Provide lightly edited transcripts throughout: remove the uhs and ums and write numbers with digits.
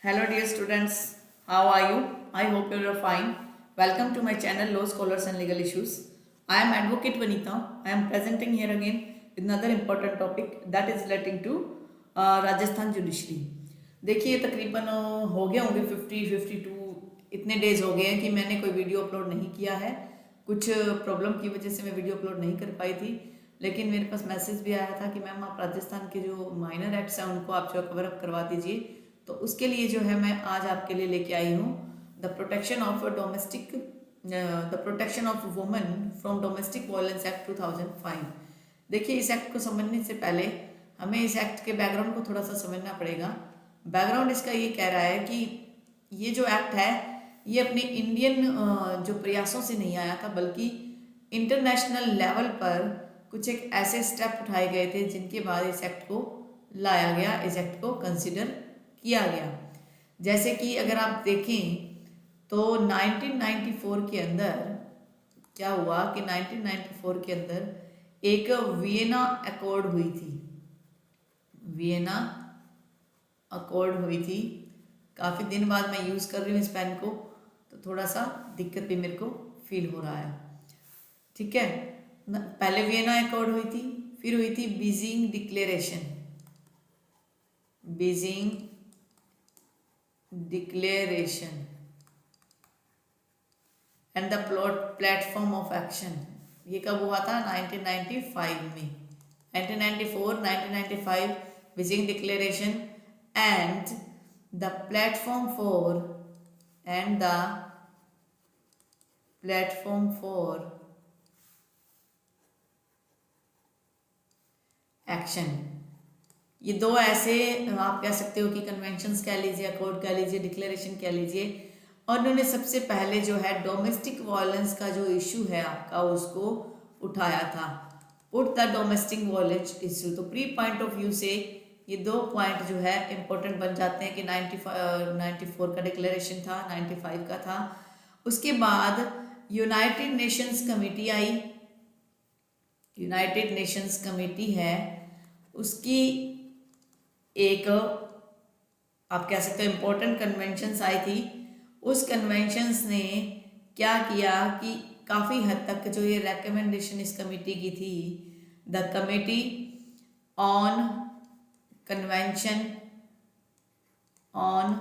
Hello dear students, how are you? I hope you are fine. Welcome to my channel Law Scholars and Legal Issues. I am Advocate Vanita. I am presenting here again with another important topic that is relating to Rajasthan judiciary. देखिए तकरीबन हो गया होंगे 52 इतने days हो गए हैं कि मैंने कोई वीडियो अपलोड नहीं किया है। कुछ प्रॉब्लम की वजह से मैं वीडियो अपलोड नहीं कर पाई थी, लेकिन मेरे पास मैसेज भी आया था कि मैम आप राजस्थान के जो माइनर एक्ट्स हैं उनको आप जो कवर अप करवा दीजिए। तो उसके लिए जो है मैं आज आपके लिए लेके आई हूँ the protection of women from domestic violence act 2005। देखिए इस एक्ट को समझने से पहले हमें इस एक्ट के बैकग्राउंड को थोड़ा सा समझना पड़ेगा। बैकग्राउंड इसका ये कह रहा है कि ये जो एक्ट है ये अपने इंडियन जो प्रयासों से नहीं आया था, बल्कि इंटरनेशनल लेवल पर कुछ एक ऐसे स्टेप उठाए गए थे जिनके बाद इस एक्ट को लाया गया, इस एक्ट को कंसिडर किया गया। जैसे कि अगर आप देखें तो 1994 के अंदर क्या हुआ कि 1994 के अंदर एक वियना अकॉर्ड हुई थी। वियना अकॉर्ड हुई थी। काफ़ी दिन बाद मैं यूज़ कर रही हूँ इस पेन को, तो थोड़ा सा दिक्कत भी मेरे को फील हो रहा है। ठीक है, पहले वियना अकॉर्ड हुई थी, फिर हुई थी Beijing declaration. Beijing declaration and the platform of action. ये कब हुआ था? 1995 में। 1994, 1995 Beijing declaration and the platform for action. ये दो ऐसे आप कह सकते हो कि कन्वेंशंस कह लीजिए, अकॉर्ड कह लीजिए, डिक्लेरेशन कह लीजिए, और उन्होंने सबसे पहले जो है डोमेस्टिक वायलेंस का जो इशू है आपका उसको उठाया था। Put the domestic violence issue. तो प्री पॉइंट ऑफ व्यू से ये दो पॉइंट जो है इंपॉर्टेंट बन जाते हैं कि 94 का डिक्लेरेशन था, 95 का था। उसके बाद यूनाइटेड नेशंस कमेटी आई। यूनाइटेड नेशंस कमेटी है, उसकी एक आप कह सकते हो इम्पोर्टेंट कन्वेंशंस आई थी। उस कन्वेंशंस ने क्या किया कि काफ़ी हद तक जो ये रेकमेंडेशन इस कमेटी की थी, the committee on convention on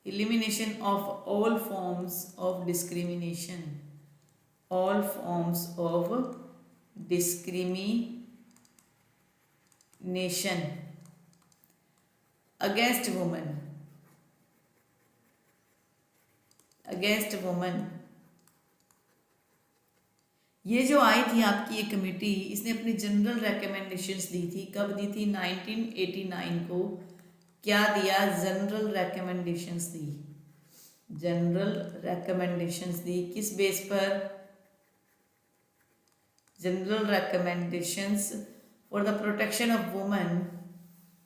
elimination of all forms of discrimination against women। ये जो आई थी आपकी ये कमेटी, इसने अपनी जनरल रिकमेंडेशंस दी थी। कब दी थी? 1989 को। क्या दिया? जनरल रिकमेंडेशंस दी। जनरल रिकमेंडेशंस दी किस बेस पर? General recommendations for the protection of women.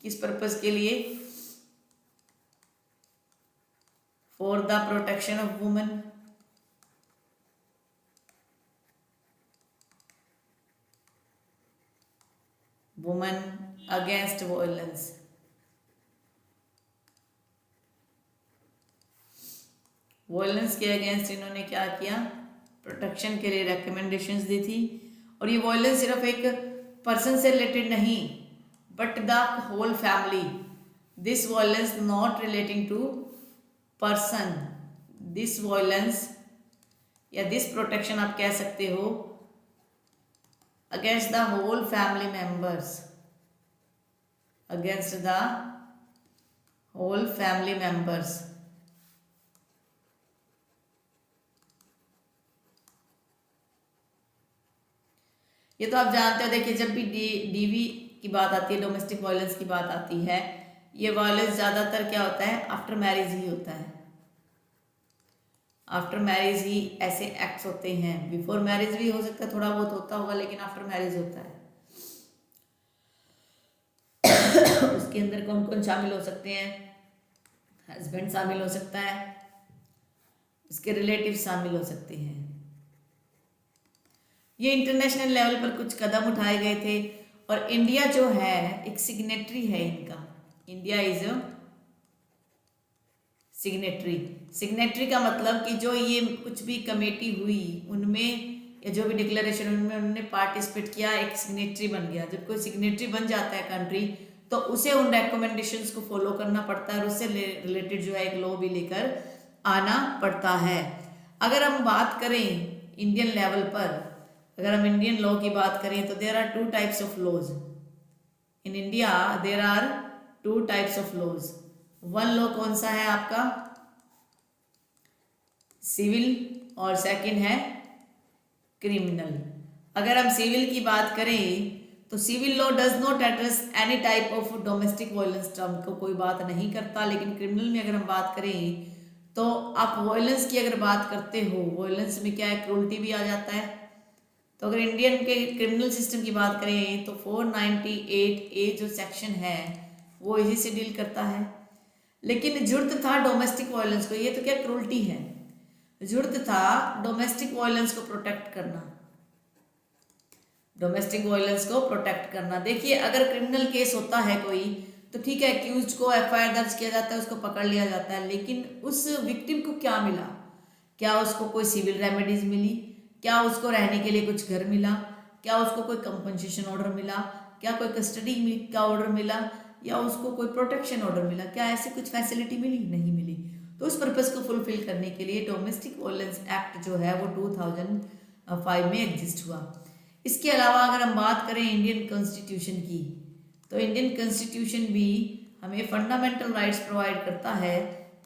किस पर्पस के लिए? For the protection of women. Women against violence. Violence के अगेंस्ट इन्होंने क्या किया? प्रोटेक्शन के लिए रिकमेंडेशंस दी थी। और ये वायलेंस सिर्फ एक पर्सन से रिलेटेड नहीं, but the whole family. This violence not relating to person. This violence या दिस प्रोटेक्शन आप कह सकते हो against the whole family members, against the whole family members। ये तो आप जानते हो। देखिए जब भी डीवी की बात आती है, डोमेस्टिक वायलेंस की बात आती है, ये वायलेंस ज़्यादातर क्या होता है? आफ्टर मैरिज ही होता है। आफ्टर मैरिज ही ऐसे एक्ट्स होते हैं। बिफोर मैरिज भी हो सकता है, थोड़ा बहुत होता होगा, लेकिन आफ्टर मैरिज होता है। उसके अंदर कौन कौन शामिल हो सकते हैं? हस्बैंड शामिल हो सकता है, उसके रिलेटिव शामिल हो सकते हैं। ये इंटरनेशनल लेवल पर कुछ कदम उठाए गए थे और इंडिया जो है एक सिग्नेटरी है इनका। India is signatory. सिग्नेटरी का मतलब कि जो ये कुछ भी कमेटी हुई उनमें या जो भी डिक्लेरेशन उनमें उन्होंने पार्टिसिपेट किया, एक सिग्नेटरी बन गया। जब कोई सिग्नेटरी बन जाता है कंट्री तो उसे उन रिकमेंडेशंस को फॉलो करना पड़ता है और उससे रिलेटेड जो है एक लॉ भी लेकर आना पड़ता है। अगर हम बात करें इंडियन लेवल पर, अगर हम इंडियन लॉ की बात करें तो there are two types of laws in India. There are two types of laws. One law कौन सा है आपका? सिविल, और सेकंड है क्रिमिनल। अगर हम सिविल की बात करें तो civil law does not address any type of domestic violence term को कोई बात नहीं करता। लेकिन क्रिमिनल में अगर हम बात करें तो आप वायलेंस की अगर बात करते हो, वायलेंस में क्या है, क्रूल्टी भी आ जाता है। तो अगर इंडियन के क्रिमिनल सिस्टम की बात करें तो 498A जो सेक्शन है वो इसी से डील करता है। लेकिन जुर्त था डोमेस्टिक वायलेंस को, ये तो क्या क्रूल्टी है, जुर्त था डोमेस्टिक वायलेंस को प्रोटेक्ट करना, डोमेस्टिक वायलेंस को प्रोटेक्ट करना। देखिए अगर क्रिमिनल केस होता है कोई तो ठीक है, एक्यूज्ड को एफआईआर दर्ज किया जाता है, उसको पकड़ लिया जाता है, लेकिन उस विक्टिम को क्या मिला? क्या उसको कोई सिविल रेमेडीज मिली? क्या उसको रहने के लिए कुछ घर मिला? क्या उसको कोई कंपनसेशन ऑर्डर मिला? क्या कोई कस्टडी का ऑर्डर मिला? या उसको कोई प्रोटेक्शन ऑर्डर मिला? क्या ऐसी कुछ फैसिलिटी मिली? नहीं मिली। तो उस पर्पज को फुलफिल करने के लिए डोमेस्टिक वायलेंस एक्ट जो है वो 2005 में एग्जिस्ट हुआ। इसके अलावा अगर हम बात करें इंडियन कॉन्स्टिट्यूशन की तो इंडियन कॉन्स्टिट्यूशन भी हमें फंडामेंटल राइट्स प्रोवाइड करता है।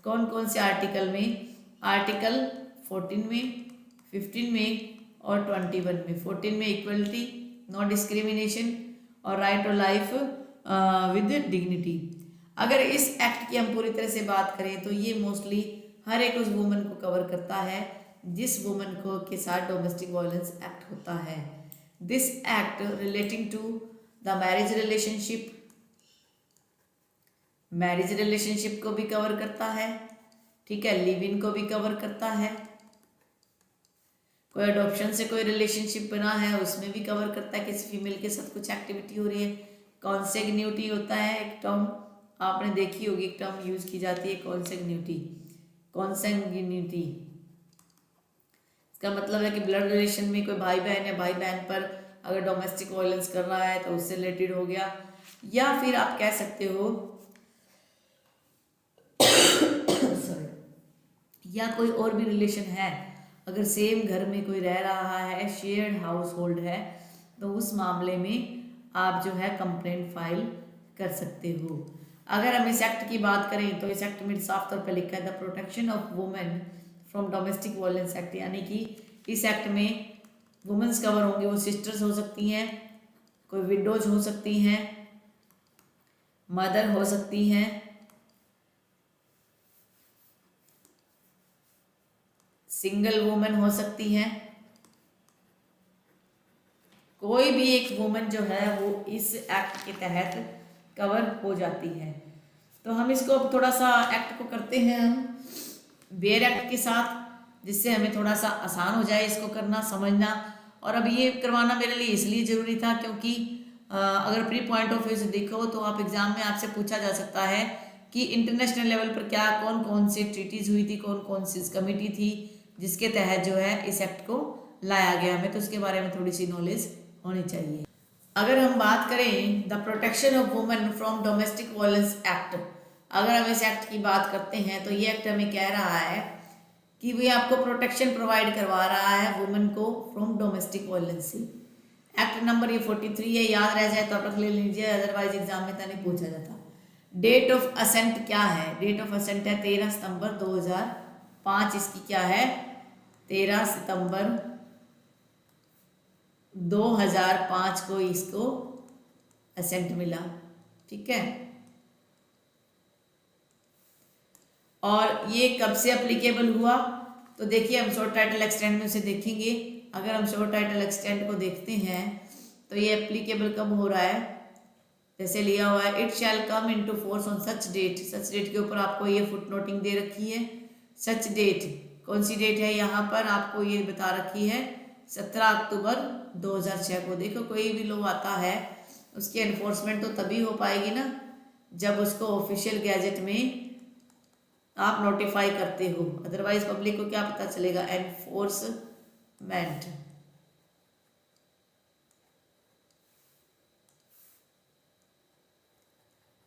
कौन कौन से आर्टिकल में? आर्टिकल 14 में, 15 में और 21 में। 14 में इक्वलिटी, नो डिस्क्रिमिनेशन और right to life with dignity. अगर इस एक्ट की हम पूरी तरह से बात करें तो ये मोस्टली हर एक उस वुमन को कवर करता है जिस वुमन को के साथ डोमेस्टिक वायलेंस एक्ट होता है। This act relating to the marriage relationship को भी कवर करता है, ठीक है, लिव इन को भी कवर करता है, कोई अडॉप्शन से कोई रिलेशनशिप बना है उसमें भी कवर करता है, किसी फीमेल के साथ कुछ एक्टिविटी हो रही है। कॉन्सेग्न्यूटी होता है एक टर्म, आपने देखी होगी, एक टर्म यूज की जाती है कॉन्सेग्न्यूटी। इसका मतलब है कि ब्लड रिलेशन में कोई भाई बहन है, भाई बहन पर अगर डोमेस्टिक वायलेंस कर रहा है तो उससे रिलेटेड हो गया। या फिर आप कह सकते हो सॉरी, या कोई और भी रिलेशन है, अगर सेम घर में कोई रह रहा है, शेयर्ड हाउस होल्ड है, तो उस मामले में आप जो है कंप्लेंट फाइल कर सकते हो। अगर हम इस एक्ट की बात करें तो इस एक्ट में साफ तौर पर लिखा है the protection of women from domestic violence act, यानी कि इस एक्ट में वुमेन्स कवर होंगे। वो सिस्टर्स हो सकती हैं, कोई विडोज हो सकती हैं, मदर हो सकती हैं, सिंगल वुमेन हो सकती हैं, कोई भी एक वुमेन जो है वो इस एक्ट के तहत कवर हो जाती है। तो हम इसको अब थोड़ा सा एक्ट को करते हैं हम बेयर एक्ट के साथ, जिससे हमें थोड़ा सा आसान हो जाए इसको करना, समझना। और अब ये करवाना मेरे लिए इसलिए ज़रूरी था क्योंकि अगर प्री पॉइंट ऑफ व्यू से देखो तो आप एग्जाम में आपसे पूछा जा सकता है कि इंटरनेशनल लेवल पर क्या कौन कौन सी ट्रीटीज हुई थी, कौन कौन सी कमेटी थी जिसके तहत जो है इस एक्ट को लाया गया। हमें तो उसके बारे में थोड़ी सी नॉलेज होनी चाहिए। अगर हम बात करें the protection of women from domestic violence act, अगर हम इस एक्ट की बात करते हैं तो ये एक्ट हमें कह रहा है कि वो आपको प्रोटेक्शन प्रोवाइड करवा रहा है वुमेन को फ्रॉम डोमेस्टिक वायलेंस से। एक्ट नंबर ये 43 है, याद रह जाए तो आप रख ले लीजिए, अदरवाइज एग्जाम में तो नहीं पूछा जाता। डेट ऑफ असेंट क्या है? डेट ऑफ असेंट है 13 सितंबर 2005। इसकी क्या है? 13 सितंबर 2005 को इसको असेंट मिला, ठीक है। और ये कब से अप्लीकेबल हुआ? तो देखिए हम शॉर्ट टाइटल एक्सटेंड में उसे देखेंगे। अगर हम शॉर्ट टाइटल एक्सटेंड को देखते हैं तो ये एप्लीकेबल कब हो रहा है? जैसे लिया हुआ है, it shall come into force on such date, such date के ऊपर आपको ये फुट नोटिंग दे रखी है। सच डेट कौन सी डेट है, यहाँ पर आपको ये बता रखी है 17 अक्टूबर 2006 को। देखो कोई भी लॉ आता है उसकी एनफोर्समेंट तो तभी हो पाएगी ना जब उसको ऑफिशियल गैजेट में आप नोटिफाई करते हो, अदरवाइज पब्लिक को क्या पता चलेगा। एनफोर्समेंट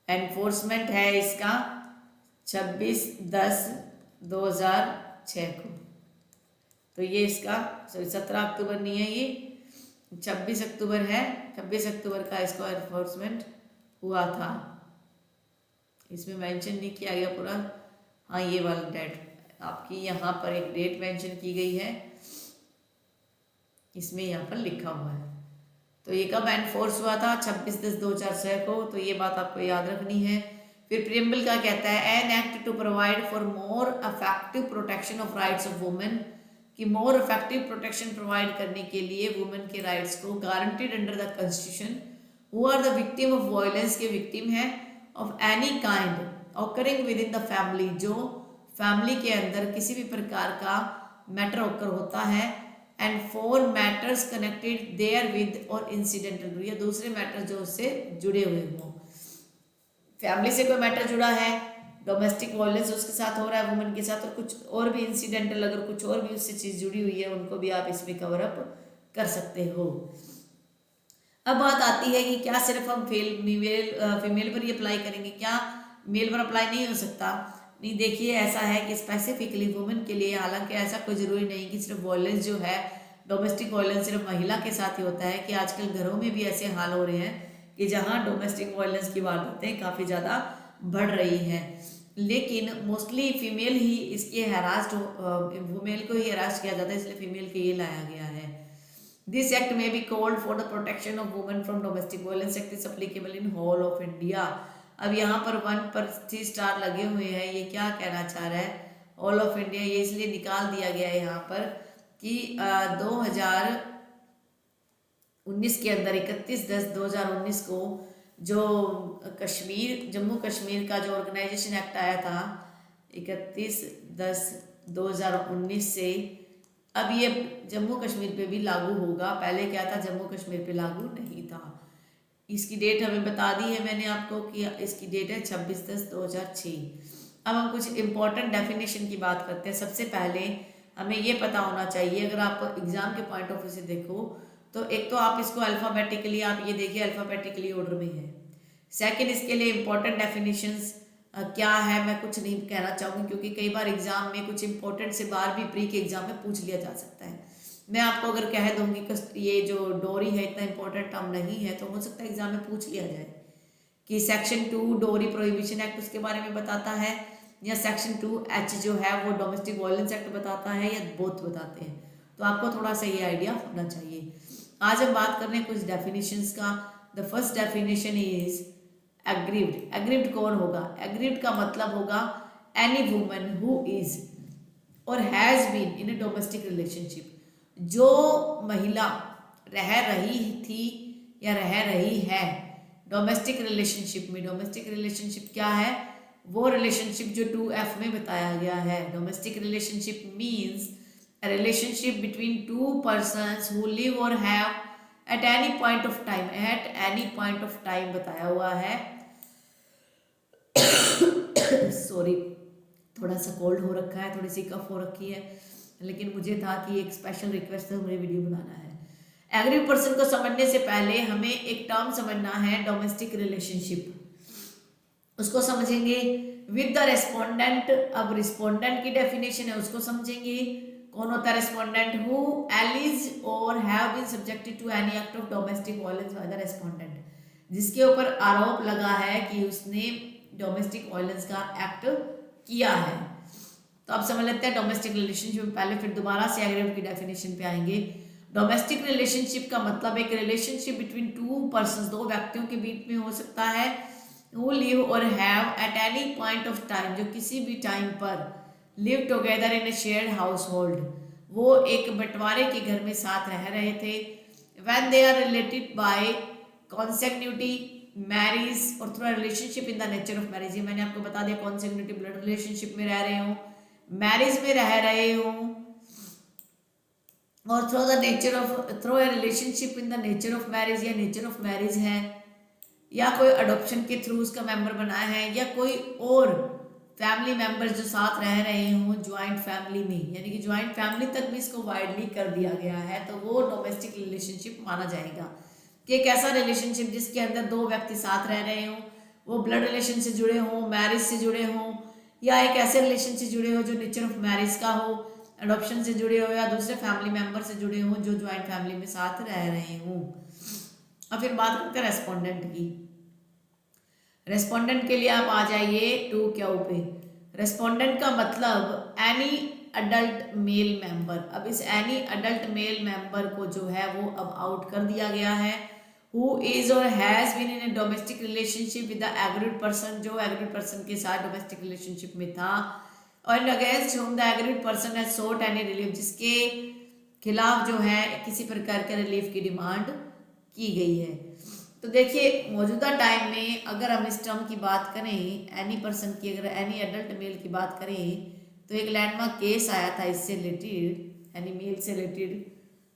एनफोर्समेंट है इसका 26/10/2006 को। तो ये इसका 17 अक्टूबर नहीं है, ये 26 अक्टूबर है। 26 अक्टूबर का इसको एनफोर्समेंट हुआ था। इसमें मेंशन नहीं किया गया पूरा, हाँ ये वाला डेट आपकी यहाँ पर एक डेट मेंशन की गई है, इसमें यहाँ पर लिखा हुआ है। तो ये कब एनफोर्स हुआ था, 26/10/2006 को। तो ये बात आपको याद रखनी है। फिर प्रीएम्बल क्या कहता है, an act to provide for more effective protection of rights of women, कि मोर इफेक्टिव प्रोटेक्शन प्रोवाइड करने के लिए वुमेन के राइट्स को guaranteed under the constitution who are the victim of violence, के विक्टिम है of any kind occurring within the family, जो family के अंदर किसी भी प्रकार का मैटर ऑकर होता है, and for matters connected therewith or incidental, या दूसरे मैटर जो उससे जुड़े हुए हों। फैमिली से कोई मैटर जुड़ा है, डोमेस्टिक वायलेंस उसके साथ हो रहा है वुमेन के साथ, और कुछ और भी इंसिडेंटल अगर कुछ और भी उससे चीज़ जुड़ी हुई है, उनको भी आप इसमें कवर अप कर सकते हो। अब बात आती है कि क्या सिर्फ हम फीमेल पर ही अप्लाई करेंगे, क्या मेल पर अप्लाई नहीं हो सकता? नहीं, देखिए ऐसा है कि स्पेसिफिकली वुमेन के लिए, हालांकि ऐसा कोई ज़रूरी नहीं कि सिर्फ वायलेंस जो है डोमेस्टिक वायलेंस सिर्फ महिला के साथ ही होता है, कि आजकल घरों में भी ऐसे हाल हो रहे हैं कि जहां डोमेस्टिक वायलेंस की वारदातें काफ़ी ज़्यादा बढ़ रही हैं, लेकिन मोस्टली फीमेल ही इसके हरास्ट, वुमेल को ही हरास्ट किया जाता है, इसलिए फीमेल के ये लाया गया है। दिस एक्ट में be called for the protection of women from domestic violence act is applicable in whole of India. अब यहाँ पर 1 पर 3 स्टार लगे हुए हैं, ये क्या कहना चाह रहा है, ऑल ऑफ इंडिया, ये इसलिए निकाल दिया गया है यहाँ पर कि 2019 के अंदर 31/10/2019 को जो जम्मू कश्मीर का जो ऑर्गेनाइजेशन एक्ट आया था 31/10/2019 से, अब ये जम्मू कश्मीर पे भी लागू होगा। पहले क्या था, जम्मू कश्मीर पे लागू नहीं था। इसकी डेट हमें बता दी है मैंने आपको कि इसकी डेट है 26/10/2006। अब हम कुछ इंपॉर्टेंट डेफिनेशन की बात करते हैं। सबसे पहले हमें ये पता होना चाहिए, अगर आप एग्जाम के पॉइंट ऑफ व्यू से देखो तो एक तो आप इसको अल्फ़ाबेटिकली, आप ये देखिए अल्फ़ाबेटिकली ऑर्डर में है। सेकंड, इसके लिए इंपॉर्टेंट डेफिनेशंस क्या है मैं कुछ नहीं कहना चाहूँगी, क्योंकि कई बार एग्जाम में कुछ इंपॉर्टेंट से बार भी प्री के एग्जाम में पूछ लिया जा सकता है। मैं आपको अगर कह दूंगी कि ये जो डोरी है इतना इंपॉर्टेंट टर्म नहीं है, तो हो सकता है एग्जाम में पूछ लिया जाए कि सेक्शन 2 डोरी प्रोहिबिशन एक्ट उसके बारे में बताता है, या सेक्शन 2H जो है वो डोमेस्टिक वायलेंस एक्ट बताता है, या बोथ बताते हैं। तो आपको थोड़ा सा ये आइडिया होना चाहिए। आज हम बात कर रहे हैं कुछ डेफिनेशंस का। The first definition is aggrieved. Aggrieved कौन होगा? एग्रीव्ड का मतलब होगा any woman who is or has been in a domestic relationship, जो महिला रह रही थी या रह रही है डोमेस्टिक रिलेशनशिप में। डोमेस्टिक रिलेशनशिप क्या है? वो रिलेशनशिप जो 2F में बताया गया है। Domestic relationship means a relationship between two persons who live or have at any point of time, at any point of time बताया हुआ है। सॉरी, थोड़ा सा कोल्ड हो रखा है, थोड़ी सी कफ हो रखी है, लेकिन मुझे था कि एक स्पेशल रिक्वेस्ट है, मुझे वीडियो बनाना है। एग्रीड पर्सन को समझने से पहले हमें एक टर्म समझना है, डोमेस्टिक रिलेशनशिप। उसको समझेंगे विद द रेस्पोंडेंट। अब रिस्पोंडेंट की डेफिनेशन है, उसको समझेंगे। कौन होता है respondent? Who alleges or have been subjected to any act of domestic violence by the respondent, जिसके ऊपर आरोप लगा है कि उसने डोमेस्टिक वायलेंस का एक्ट किया है। तो आप समझ लेते हैं डोमेस्टिक रिलेशनशिप में पहले, फिर दोबारा से एग्रीड की डेफिनेशन पे आएंगे। डोमेस्टिक रिलेशनशिप का मतलब एक रिलेशनशिप बिटवीन टू पर्संस, दो व्यक्तियों के बीच में हो सकता है, हु लिव और have at any point of time, जो किसी भी टाइम पर live together in A shared house hold, वो एक बंटवारे के घर में साथ रह रहे थे। When they are related by consecutive marriage और through relationship in the nature of marriage, ये मैंने आपको बता दिया कॉन्सेक्यूटिव ब्लड रिलेशनशिप में रह रहे हो, मैरिज में रह रहे हो, और through the nature of through a relationship in the nature of marriage या नेचर ऑफ मैरिज है, या कोई अडॉप्शन के थ्रू उसका मेंबर बना है, या कोई और फैमिली मेंबर्स जो साथ रह रहे हों ज्वाइंट फैमिली में, यानी कि ज्वाइंट फैमिली तक भी इसको वाइडली कर दिया गया है, तो वो डोमेस्टिक रिलेशनशिप माना जाएगा। कि एक ऐसा रिलेशनशिप जिसके अंदर दो व्यक्ति साथ रह रहे हों, वो ब्लड रिलेशन से जुड़े हों, मैरिज से जुड़े हों, या एक ऐसे रिलेशन से जुड़े हो जो नेचर ऑफ मैरिज का हो, अडॉप्शन से जुड़े हो, या दूसरे फैमिली मेंबर से जुड़े हों जो ज्वाइंट फैमिली में साथ रह रहे हों। अब फिर बात करते हैं रेस्पोंडेंट की। रेस्पोंडेंट के लिए आप आ जाइए 2Q पे। रेस्पोंडेंट का मतलब एनी अडल्ट मेल मेंबर। अब इस एनी अडल्ट मेल मेंबर को जो है वो अब आउट कर दिया गया है। Who is or has been in a domestic relationship with the aggrieved person, जो एग्रीड पर्सन के साथ डोमेस्टिक रिलेशनशिप में था, or against whom the aggrieved person has sought any relief, जिसके खिलाफ जो है किसी प्रकार के रिलीफ की डिमांड की गई है। तो देखिए मौजूदा टाइम में अगर हम इस टर्म की बात करें, एनी पर्सन की, अगर एनी अडल्ट मेल की बात करें, तो एक लैंडमार्क केस आया था इससे रिलेटेड, यानी मेल से रिलेटेड,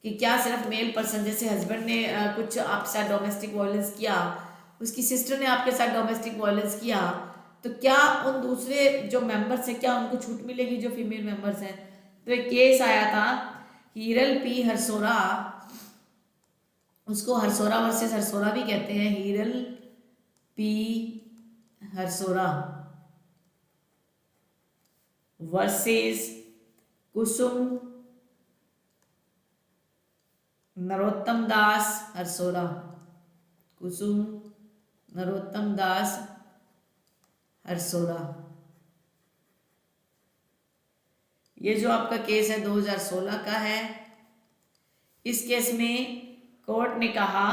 कि क्या सिर्फ मेल पर्सन, जैसे हस्बैंड ने कुछ आपके साथ डोमेस्टिक वायलेंस किया, उसकी सिस्टर ने आपके साथ डोमेस्टिक वायलेंस किया, तो क्या उन दूसरे जो मेंबर्स हैं क्या उनको छूट मिलेगी जो फीमेल मेंबर्स हैं। तो एक केस आया था हीरल पी हरसोरा, उसको हरसोरा वर्सेस हरसोरा भी कहते हैं, हीरल पी हरसोरा वर्सेस कुसुम नरोत्तम दास हरसोरा, कुसुम नरोत्तम दास हरसोरा। ये जो आपका केस है 2016 का है। इस केस में कोर्ट ने कहा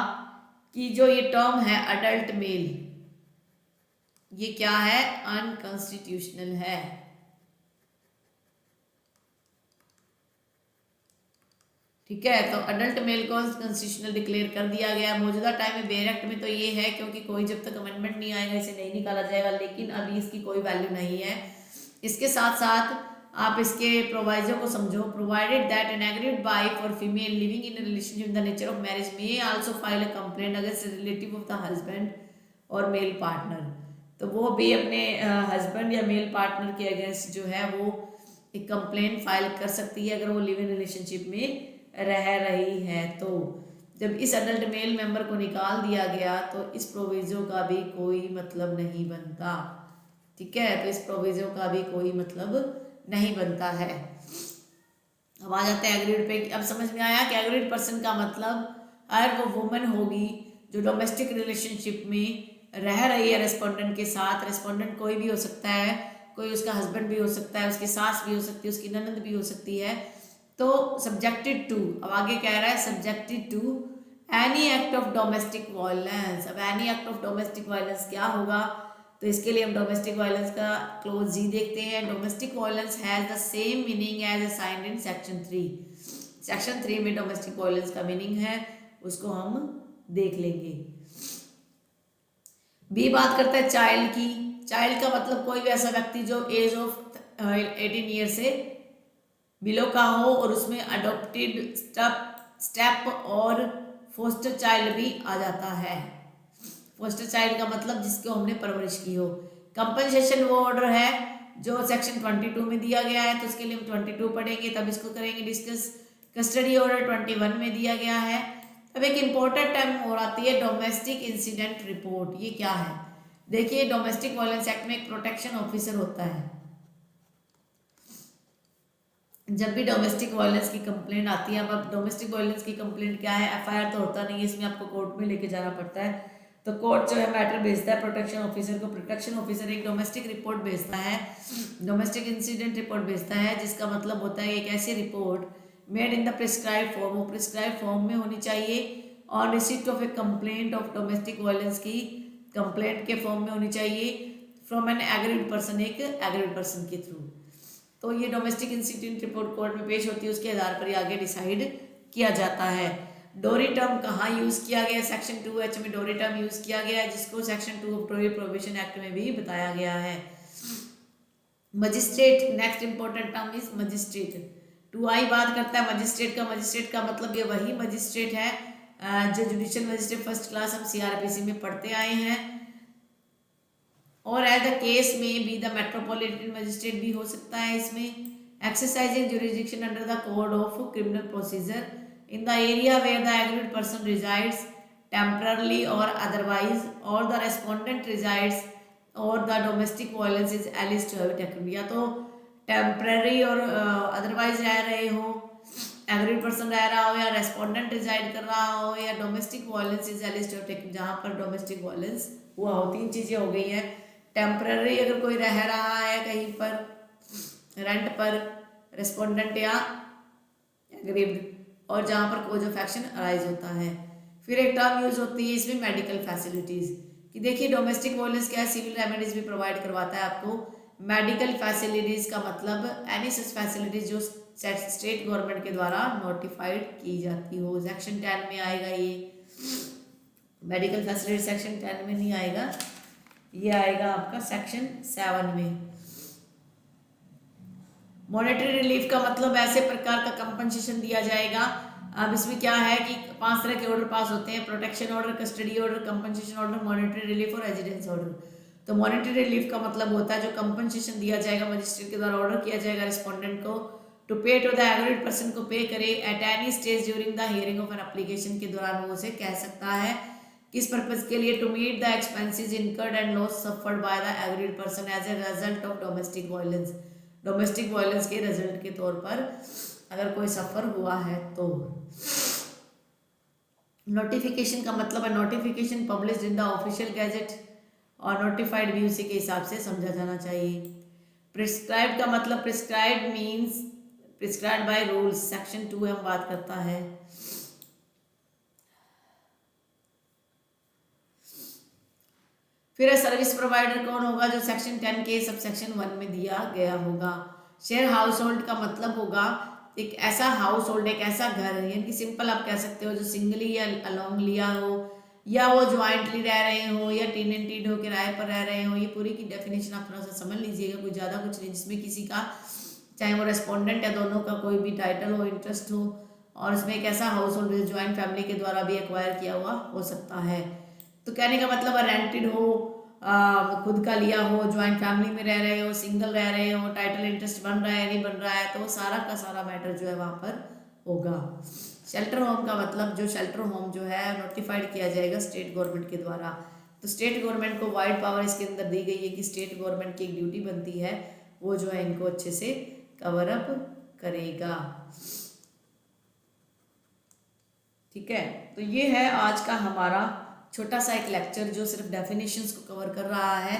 कि जो ये टर्म है अडल्ट मेल, ये क्या है, अनकॉन्स्टिट्यूशनल है। ठीक है, तो अडल्ट मेल को कॉन्स्टिट्यूशनल डिक्लेयर कर दिया गया। मौजूदा टाइम में बेयर एक्ट में तो ये है, क्योंकि कोई जब तक अमेंडमेंट नहीं आएगा इसे नहीं निकाला जाएगा, लेकिन अभी इसकी कोई वैल्यू नहीं है। इसके साथ साथ आप इसके प्रोवाइजो को समझो। Provided that an aggrieved wife और female living in relationship in the nature of marriage में also file a complaint against relative of the husband और मेल पार्टनर, तो वो भी अपने हस्बैंड या मेल पार्टनर के अगेंस्ट जो है वो एक कंप्लेंट फाइल कर सकती है अगर वो लिव इन रिलेशनशिप में रह रही है। तो जब इस अडल्ट मेल मेंबर को निकाल दिया गया तो इस प्रोविजो का भी कोई मतलब नहीं बनता। ठीक है, तो इस प्रोविजो का भी कोई मतलब नहीं बनता है। अब आ जाते हैं एग्रीड पे। अब समझ में आया कि एग्रीड पर्सन का मतलब हर वो वुमन होगी जो डोमेस्टिक रिलेशनशिप में रह रही है रेस्पोंडेंट के साथ। रेस्पोंडेंट कोई भी हो सकता है, कोई उसका हस्बैंड भी हो सकता है, उसकी सास भी हो सकती है, उसकी ननद भी हो सकती है। तो सब्जेक्टेड टू, अब आगे कह रहा है subjected to any act of domestic violence. अब any act of domestic violence क्या होगा, तो इसके लिए हम डोमेस्टिक वायलेंस का क्लोज जी देखते हैं। Domestic violence has the same meaning as assigned in section 3। Section 3 में डोमेस्टिक वायलेंस का मीनिंग है, उसको हम देख लेंगे। बी बात करता है चाइल्ड की। चाइल्ड का मतलब कोई भी ऐसा व्यक्ति जो एज ऑफ 18 ईयर से बिलो का हो और उसमें अडॉप्टेड स्टेप और फोस्टर चाइल्ड भी आ जाता है। फोस्टर चाइल्ड का मतलब जिसको हमने परवरिश की हो। कंपनसेशन वो ऑर्डर है जो सेक्शन 22 में दिया गया है, तो उसके लिए हम 22 पढ़ेंगे तब इसको करेंगे डिस्कस। कस्टडी ऑर्डर 21 में दिया गया है। अब एक इम्पोर्टेंट टर्म और आती है डोमेस्टिक इंसिडेंट रिपोर्ट। ये क्या है, देखिए डोमेस्टिक वायलेंस एक्ट में एक प्रोटेक्शन ऑफिसर होता है। जब भी डोमेस्टिक वायलेंस की कंप्लेंट आती है, अब डोमेस्टिक वायलेंस की कंप्लेंट क्या है, एफआईआर तो होता नहीं है, इसमें आपको कोर्ट में लेके जाना पड़ता है। तो कोर्ट जो है मैटर भेजता है प्रोटेक्शन ऑफिसर को। प्रोटेक्शन ऑफिसर एक डोमेस्टिक रिपोर्ट भेजता है, डोमेस्टिक इंसिडेंट रिपोर्ट भेजता है, जिसका मतलब होता है एक ऐसी report made in the prescribe form, वो प्रिस्क्राइब फॉर्म में होनी चाहिए, on receipt of A complaint of domestic violence की कंप्लेंट के फॉर्म में होनी चाहिए, फ्रॉम एन एग्रीड पर्सन, एक एग्रीड पर्सन के थ्रू। तो ये डोमेस्टिक इंसिडेंट रिपोर्ट कोर्ट में पेश होती है, उसके आधार पर आगे डिसाइड किया जाता है। डोरी टर्म कहाँ यूज किया गया, सेक्शन 2H में डोरी टर्म यूज किया गया है, जिसको सेक्शन 2 ऑफ डोरी प्रोहिबिशन एक्ट में भी बताया गया है। Magistrate, next important term is magistrate. 2I बात करता है मजिस्ट्रेट का। मजिस्ट्रेट का मतलब ये वही मजिस्ट्रेट है जो जुडिशियल मजिस्ट्रेट फर्स्ट क्लास हम CRPC में पढ़ते आए हैं। और एज द केस में भी द मेट्रोपॉलिटन मजिस्ट्रेट भी हो सकता है इसमें। Exercising jurisdiction under the code of criminal procedure in the area where the aggrieved person resides temporarily or otherwise, or the respondent resides, or the domestic violence is alleged to have taken, या तो temporary और otherwise रह रहे हो, agreed person रह रहा हो, या रेस्पोंडेंट रिजाइड कर रहा हो, या domestic violence is alleged to have taken, जहाँ पर डोमेस्टिक वायलेंस हुआ हो। 3 चीज़ें हो गई हैं। टेम्पररी अगर कोई रह रहा है कहीं पर रेंट पर, रेस्पोंडेंट या एग्रीड, और जहाँ पर कोज ऑफ एक्शन अराइज होता है। फिर एक टर्म यूज होती है इसमें मेडिकल फैसिलिटीज़ कि देखिए डोमेस्टिक वायलेंस क्या है, सिविल रेमेडीज भी प्रोवाइड करवाता है आपको। मेडिकल फैसिलिटीज़ का मतलब एनी सच फैसिलिटीज जो स्टेट गवर्नमेंट के द्वारा नोटिफाइड की जाती हो। सेक्शन 10 में आएगा ये। मेडिकल फैसिलिटी सेक्शन 10 में नहीं आएगा, ये आएगा आपका सेक्शन 7 में। मॉनेटरी रिलीफ का मतलब ऐसे प्रकार का कंपनसेशन दिया जाएगा। अब इसमें क्या है कि 5 तरह के ऑर्डर पास होते हैं: protection order, custody order, compensation order, monetary relief और रेजिडेंस ऑर्डर। तो मॉनेटरी रिलीफ का मतलब होता है जो कंपनसेशन दिया जाएगा, मजिस्ट्रेट के द्वारा ऑर्डर किया जाएगा रिस्पोंडेंट को टू पे टू द एग्रीड पर्सन को पे करे at any stage during the hearing of an application, के दौरान वो उसे कह सकता है किस पर्पज के लिए, to meet the expenses incurred and loss suffered by the aggrieved person as a result of domestic violence. Domestic violence के रिजल्ट के तौर पर अगर कोई सफर हुआ है तो। नोटिफिकेशन का मतलब है notification published in the official gazette, और नोटिफाइड भी उसी के हिसाब से समझा जाना चाहिए। प्रिस्क्राइब्ड का मतलब prescribed means prescribed by rules, section 2 हम बात करता है। फिर सर्विस प्रोवाइडर कौन होगा, जो सेक्शन 10 के सब सेक्शन 1 में दिया गया होगा। शेयर हाउस होल्ड का मतलब होगा एक ऐसा हाउस होल्ड, एक ऐसा घर, यानी कि सिंपल आप कह सकते हो जो सिंगली या अलोंग लिया हो, या वो ज्वाइंटली रह रहे हो, या टेनेंटेड हो, किराए पर रह रहे हो। ये पूरी की डेफिनेशन आप थोड़ा सा समझ लीजिएगा, कोई ज़्यादा कुछ नहीं, जिसमें किसी का चाहे वो रेस्पोंडेंट या दोनों का कोई भी टाइटल हो, इंटरेस्ट हो, और इसमें एक ऐसा हाउस होल्ड ज्वाइंट फैमिली के द्वारा भी एक्वायर किया हुआ हो सकता है। तो कहने का मतलब रेंटेड हो, खुद का लिया हो, ज्वाइंट फैमिली में रह रहे हो, सिंगल रह रहे हो, टाइटल इंटरेस्ट बन रहा है नहीं बन रहा है, तो सारा का सारा मैटर जो है वहाँ पर होगा। शेल्टर होम का मतलब जो शेल्टर होम जो है नोटिफाइड किया जाएगा स्टेट गवर्नमेंट के द्वारा। तो स्टेट गवर्नमेंट को वाइड पावर इसके अंदर दी गई है कि स्टेट गवर्नमेंट की एक ड्यूटी बनती है वो जो है इनको अच्छे से कवर अप करेगा। ठीक है, तो ये है आज का हमारा छोटा सा एक लेक्चर जो सिर्फ डेफिनेशंस को कवर कर रहा है।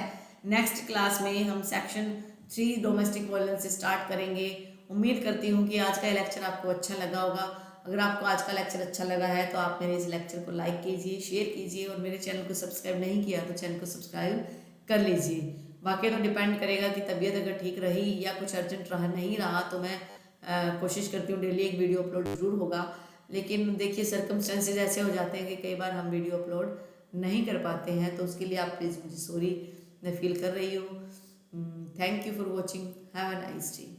नेक्स्ट क्लास में हम सेक्शन 3 डोमेस्टिक वायलेंस से स्टार्ट करेंगे। उम्मीद करती हूँ कि आज का ये लेक्चर आपको अच्छा लगा होगा। अगर आपको आज का लेक्चर अच्छा लगा है तो आप मेरे इस लेक्चर को लाइक कीजिए, शेयर कीजिए, और मेरे चैनल को सब्सक्राइब नहीं किया तो चैनल को सब्सक्राइब कर लीजिए। बाकी तो डिपेंड करेगा कि तबीयत अगर ठीक रही या कुछ अर्जेंट रहा नहीं रहा तो मैं कोशिश करती हूँ डेली एक वीडियो अपलोड जरूर होगा। लेकिन देखिए सर्कमस्टेंसेज ऐसे हो जाते हैं कि कई बार हम वीडियो अपलोड नहीं कर पाते हैं, तो उसके लिए आप प्लीज़ मुझे सॉरी मैं फील कर रही हूँ। Thank you for watching, have a nice day.